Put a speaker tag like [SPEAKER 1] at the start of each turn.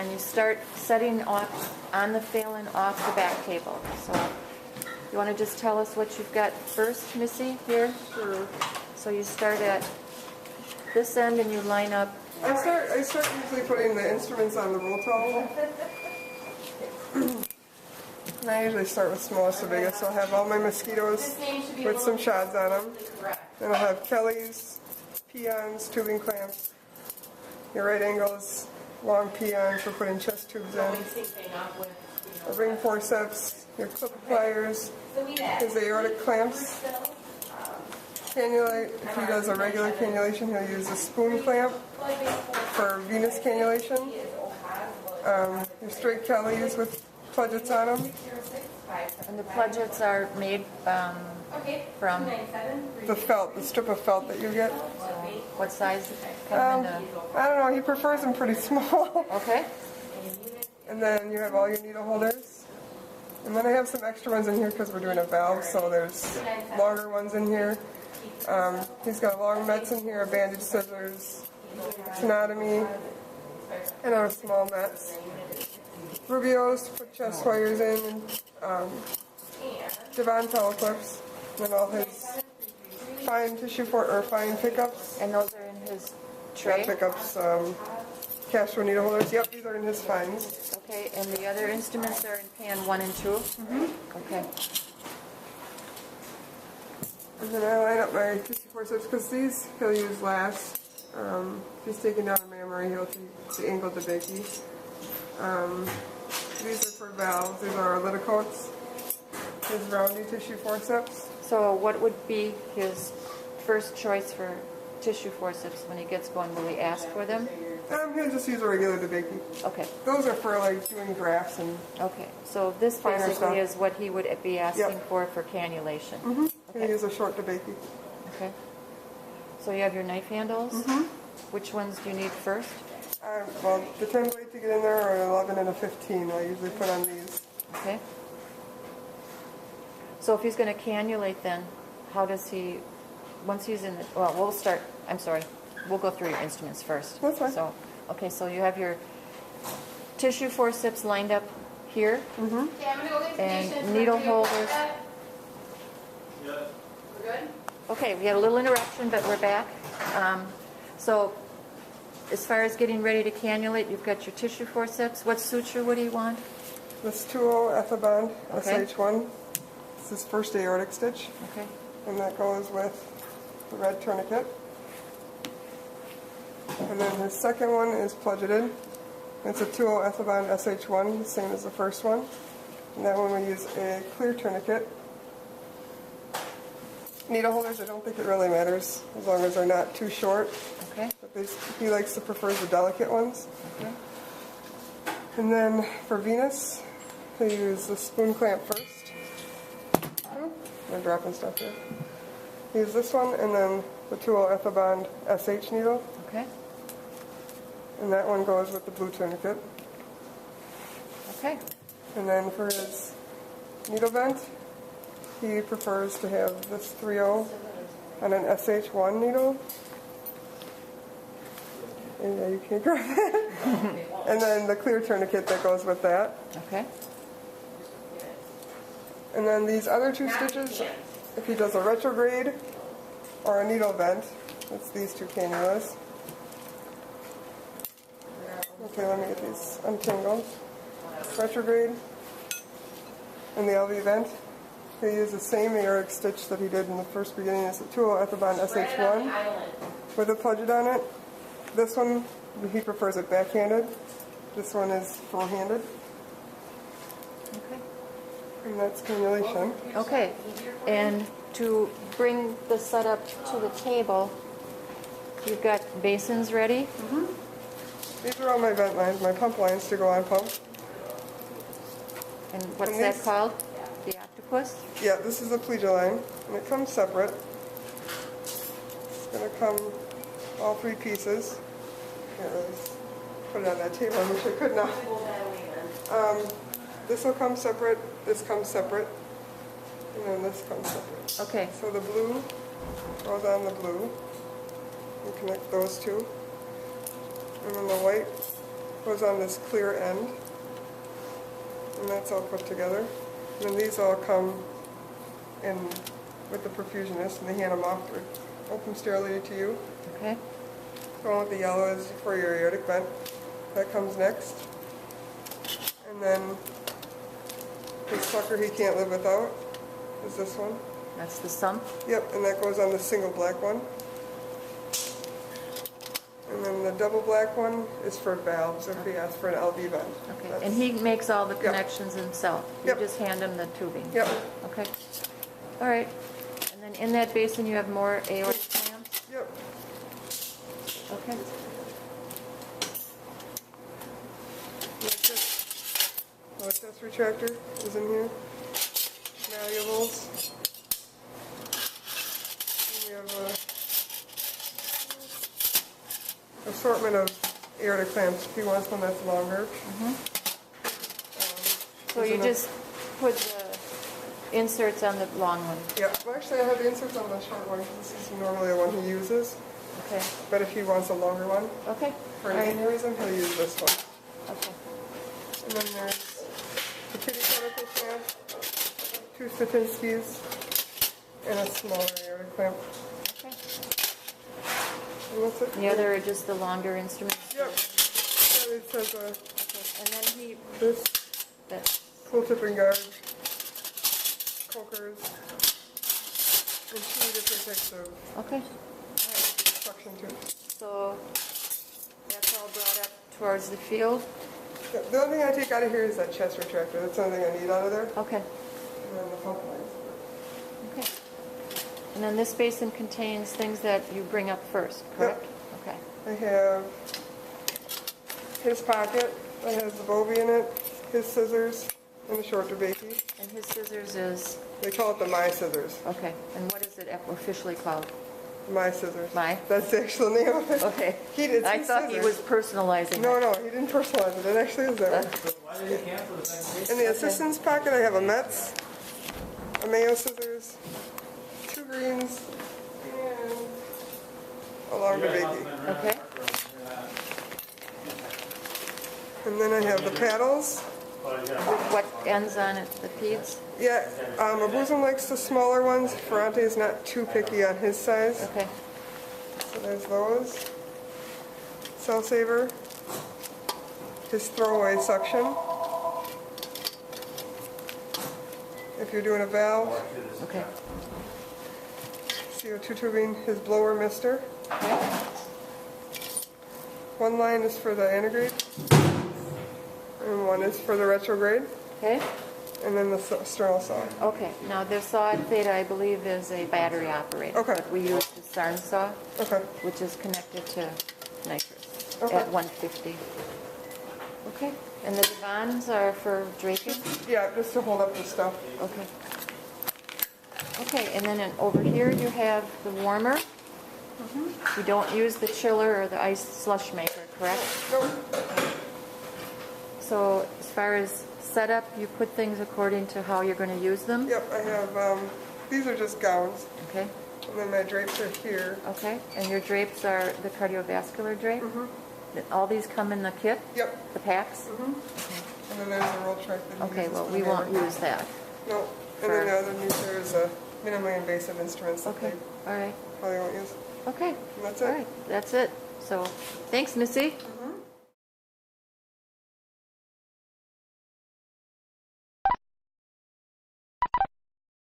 [SPEAKER 1] and you start setting off on the Phelan off the back table. So you want to just tell us what you've got first, Missy, here?
[SPEAKER 2] Sure.
[SPEAKER 1] So you start at this end and you line up.
[SPEAKER 2] I start usually putting the instruments on the roll towel. And I usually start with smallest to biggest, so I'll have all my mosquitoes with some shots on them. Then I'll have Kelly's, peons, tubing clamps, your right angles, long peons for putting chest tubes in, a ring forceps, your clip pliers, his aortic clamps. Cannula, if he does a regular cannulation, he'll use a spoon clamp for venous cannulation. Your straight Kellys with plugets on them.
[SPEAKER 1] And the plugets are made from
[SPEAKER 2] The felt, the strip of felt that you get.
[SPEAKER 1] what size?
[SPEAKER 2] I don't know, he prefers them pretty small.
[SPEAKER 1] Okay.
[SPEAKER 2] And then you have all your needle holders. And then I have some extra ones in here because we're doing a valve, so there's longer ones in here. He's got long mets in here, bandage scissors, tenotomy, and our small mets. Rubios to put chest wires in, and Devon towel clips, and then all his fine tissue fine pickups.
[SPEAKER 1] And those are in his tray?
[SPEAKER 2] Not pickups, Castro needle holders. Yep, these are in his fines.
[SPEAKER 1] Okay, and the other instruments are in pan 1 and 2? Mm-hmm. Okay.
[SPEAKER 2] And then I line up my tissue forceps because these he'll use last. If he's taking down a mammary, he'll take the angle DeBakey. These are for valves. These are our liticotes. His roundy tissue forceps.
[SPEAKER 1] So what would be his first choice for tissue forceps when he gets going? Will he ask for them?
[SPEAKER 2] He'll just use a regular DeBakey.
[SPEAKER 1] Okay.
[SPEAKER 2] Those are for like doing grafts and.
[SPEAKER 1] Okay. So this
[SPEAKER 2] Finer
[SPEAKER 1] basically
[SPEAKER 2] stuff.
[SPEAKER 1] is what he would be asking
[SPEAKER 2] Yep.
[SPEAKER 1] for cannulation.
[SPEAKER 2] Mm-hmm.
[SPEAKER 1] Okay.
[SPEAKER 2] He'll use a short DeBakey.
[SPEAKER 1] Okay. So you have your knife handles.
[SPEAKER 2] Mm-hmm.
[SPEAKER 1] Which ones do you need first?
[SPEAKER 2] Well, the 10 blade to get in there are an 11 and a 15. I usually put on these.
[SPEAKER 1] Okay. So if he's going to cannulate then, how does he, once he's in the, well, we'll start, I'm sorry, we'll go through your instruments first.
[SPEAKER 2] That's fine.
[SPEAKER 1] So, okay, so you have your tissue forceps lined up here,
[SPEAKER 2] Mm-hmm.
[SPEAKER 3] Okay, I'm gonna go get the
[SPEAKER 1] and
[SPEAKER 3] patient.
[SPEAKER 1] needle
[SPEAKER 3] We're gonna
[SPEAKER 1] holders.
[SPEAKER 3] We're good?
[SPEAKER 1] Okay, we had a little interruption, but we're back. So as far as getting ready to cannulate, you've got your tissue forceps. What suture would he want?
[SPEAKER 2] This 2-0 Ethibond
[SPEAKER 1] Okay.
[SPEAKER 2] SH1. This is first aortic stitch.
[SPEAKER 1] Okay.
[SPEAKER 2] And that goes with the red tourniquet. And then his second one is pluggeted. It's a 2-0 Ethibond SH1, the same as the first one. And that one we use a clear tourniquet. Needle holders, I don't think it really matters, as long as they're not too short.
[SPEAKER 1] Okay.
[SPEAKER 2] But he likes to prefer the delicate ones.
[SPEAKER 1] Okay.
[SPEAKER 2] And then for venous, they use the spoon clamp first. Oh, I'm dropping stuff here. Use this one and then the 2-0 Ethibond SH needle.
[SPEAKER 1] Okay.
[SPEAKER 2] And that one goes with the blue tourniquet.
[SPEAKER 1] Okay.
[SPEAKER 2] And then for his needle vent, he prefers to have this 3-0 on an SH1 needle. Yeah, you can't grab it. And then the clear tourniquet that goes with that.
[SPEAKER 1] Okay.
[SPEAKER 2] And then these other two stitches, if he does a retrograde or a needle vent, it's these two cannulas. Okay, let me get these untangled. Retrograde and the LV vent. He used the same aortic stitch that he did in the first beginning. It's a 2-0 Ethibond SH1 with a plugget on it. This one, he prefers it backhanded. This one is full-handed.
[SPEAKER 1] Okay.
[SPEAKER 2] And that's cannulation.
[SPEAKER 1] Okay. And to bring the setup to the table, you've got basins ready?
[SPEAKER 2] Mm-hmm. These are all my vent lines, my pump lines to go on pump.
[SPEAKER 1] And what's
[SPEAKER 2] And
[SPEAKER 1] that
[SPEAKER 2] these-
[SPEAKER 1] called? The octopus?
[SPEAKER 2] Yeah, this is a plegia line, and it comes separate. It's going to come all three pieces. Can't really put it on that table. I wish I could now. This will come separate. This comes separate, and then this comes separate.
[SPEAKER 1] Okay.
[SPEAKER 2] So the blue goes on the blue. You connect those two, and then the white goes on this clear end. And that's all put together. And then these all come in with the perfusionist, and they hand them off for open sterility to you.
[SPEAKER 1] Okay.
[SPEAKER 2] The one with the yellow is for your aortic vent. That comes next. And then this sucker he can't live without is this one.
[SPEAKER 1] That's the sump.
[SPEAKER 2] Yep, and that goes on the single black one. And then the double black one is for valves, if he asks for an LV vent.
[SPEAKER 1] Okay.
[SPEAKER 2] That's-
[SPEAKER 1] And he makes all the
[SPEAKER 2] Yep.
[SPEAKER 1] connections himself. You
[SPEAKER 2] Yep.
[SPEAKER 1] just hand him the tubing.
[SPEAKER 2] Yep.
[SPEAKER 1] Okay. All right. And then in that basin you have more aortic clamps.
[SPEAKER 2] Yep.
[SPEAKER 1] Okay.
[SPEAKER 2] The chest retractor is in here. Malleables. And we have a assortment of aortic clamps if he wants one that's longer.
[SPEAKER 1] So you just put the inserts on the long one.
[SPEAKER 2] Yeah, well actually I have the inserts on the short one because this is normally the one he uses.
[SPEAKER 1] Okay.
[SPEAKER 2] But if he wants a longer one,
[SPEAKER 1] Okay.
[SPEAKER 2] for
[SPEAKER 1] All
[SPEAKER 2] any
[SPEAKER 1] right.
[SPEAKER 2] reason, he'll use this one.
[SPEAKER 1] Okay.
[SPEAKER 2] And then there's the kitty cortical clamp, 2 Satinskis, and a smaller aortic clamp.
[SPEAKER 1] Okay.
[SPEAKER 2] And that's it.
[SPEAKER 1] And the other are just the longer instruments.
[SPEAKER 2] Yep. And it says
[SPEAKER 1] Okay. And then he
[SPEAKER 2] this
[SPEAKER 1] that
[SPEAKER 2] pull tip and guard, cokers, and 2 different types of
[SPEAKER 1] okay.
[SPEAKER 2] suction tubes.
[SPEAKER 1] So that's all brought up towards the field.
[SPEAKER 2] Yeah, the only thing I take out of here is that chest retractor. That's the only thing I need out of there.
[SPEAKER 1] Okay.
[SPEAKER 2] And then the pump lines.
[SPEAKER 1] Okay. And then this basin contains things that you bring up first, correct? Okay.
[SPEAKER 2] I have his pocket that has the Bovie in it, his scissors, and the short debakey.
[SPEAKER 1] And his scissors is
[SPEAKER 2] They call it the My Scissors.
[SPEAKER 1] okay. And what is it officially called?
[SPEAKER 2] My Scissors.
[SPEAKER 1] My?
[SPEAKER 2] That's the actual name of it.
[SPEAKER 1] Okay.
[SPEAKER 2] It's
[SPEAKER 1] I
[SPEAKER 2] his
[SPEAKER 1] thought he was
[SPEAKER 2] scissors. No,
[SPEAKER 1] personalizing it.
[SPEAKER 2] no, he didn't personalize it. It actually is that way.
[SPEAKER 4] Why did you cancel the thing?
[SPEAKER 2] In the assistant's pocket, I have a Metz, a Mayo scissors, 2 greens, and a long debakey.
[SPEAKER 1] Okay.
[SPEAKER 2] And then I have the paddles.
[SPEAKER 1] What ends on it? The peeds?
[SPEAKER 2] Yeah, Abusim likes the smaller ones. Ferrante is not too picky on his size.
[SPEAKER 1] Okay.
[SPEAKER 2] So there's those. Cell saver. His throwaway suction. If you're doing a valve.
[SPEAKER 1] Okay.
[SPEAKER 2] CO2 tubing. His blower mister.
[SPEAKER 1] Okay.
[SPEAKER 2] One line is for the antigrade. And one is for the retrograde.
[SPEAKER 1] Okay.
[SPEAKER 2] And then the sterile saw.
[SPEAKER 1] Okay. Now the saw at Theta, I believe, is a battery operated.
[SPEAKER 2] Okay.
[SPEAKER 1] But we use the SARN saw,
[SPEAKER 2] Okay.
[SPEAKER 1] which is connected to nitrous
[SPEAKER 2] Okay.
[SPEAKER 1] at 150. Okay. And the divans are for draping?
[SPEAKER 2] Yeah, just to hold up the stuff.
[SPEAKER 1] Okay. Okay, and then over here you have the warmer. You don't use the chiller or the ice slush maker, correct?
[SPEAKER 2] Nope.
[SPEAKER 1] So as far as setup, you put things according to how you're going to use them?
[SPEAKER 2] Yep, I have, these are just gowns.
[SPEAKER 1] Okay,
[SPEAKER 2] And then my drapes are here.
[SPEAKER 1] okay. And your drapes are the cardiovascular drape? All these come in the kit?
[SPEAKER 2] Yep.
[SPEAKER 1] The packs?
[SPEAKER 2] And then there's a roll track that he
[SPEAKER 1] Okay,
[SPEAKER 2] uses
[SPEAKER 1] well,
[SPEAKER 2] for
[SPEAKER 1] we
[SPEAKER 2] the
[SPEAKER 1] won't
[SPEAKER 2] hammer.
[SPEAKER 1] use that.
[SPEAKER 2] No. And then the other news there is a minimally invasive instruments that
[SPEAKER 1] Okay,
[SPEAKER 2] they
[SPEAKER 1] all right.
[SPEAKER 2] probably won't use.
[SPEAKER 1] Okay.
[SPEAKER 2] And that's
[SPEAKER 1] All
[SPEAKER 2] it.
[SPEAKER 1] right, that's it. So, thanks, Missy.